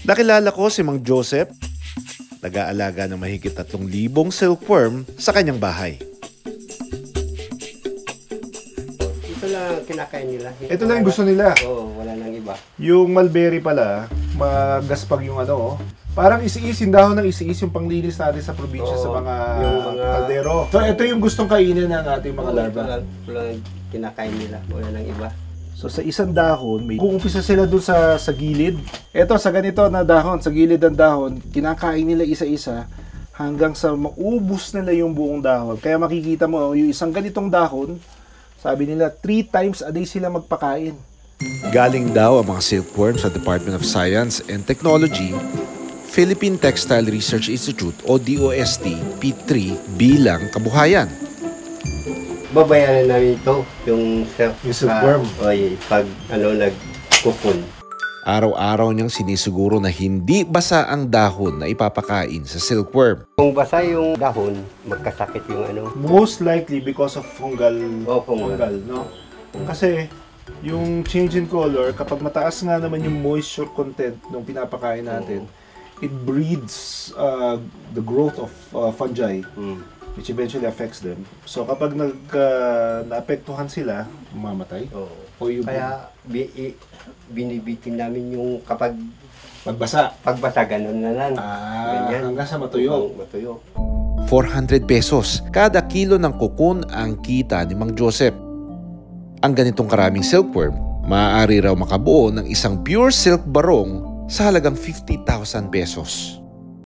Nakilala ko si Mang Joseph, nag-aalaga ng mahigit 3,000 silkworm sa kanyang bahay. Ito lang kinakain nila. Ito lang yung gusto nila. Oo, wala nang iba. Yung mulberry pala, magaspag yung ano, parang isiis, yung dahon ng isiis yung panglinis natin sa probinsya sa mga kaldero. So ito yung gustong kainin ng ating mga larva. Ito lang kinakain nila, wala nang iba. So sa isang dahon, may uumpisa sila dun sa gilid. Ito sa ganito na dahon, sa gilid ng dahon, kinakain nila isa-isa hanggang sa maubos nila yung buong dahon. Kaya makikita mo, yung isang ganitong dahon, sabi nila 3 times a day sila magpakain. Galing daw ang mga silkworm sa Department of Science and Technology, Philippine Textile Research Institute o DOST P3 bilang kabuhayan. Babayaran namin ito, yung silkworm. Pag nagkukun. Araw-araw niyang sinisiguro na hindi basa ang dahon na ipapakain sa silkworm. Kung basa yung dahon, magkasakit yung Most likely because of fungal, fungal. no? Kasi yung change in color, kapag mataas nga naman yung moisture content ng pinapakain natin, it breeds the growth of fungi, which eventually affects them. So kapag naapektuhan sila, mamatay. O yung Kaya binibitin namin yung kapag pagbasa, ganun na lang. Ganyan. Hanggang sa matuyo. Matuyo. 400 pesos kada kilo ng kukun ang kita ni Mang Joseph. Ang ganitong karaming silkworm, maaari raw makabuo ng isang pure silk barong sa halagang 50,000 pesos.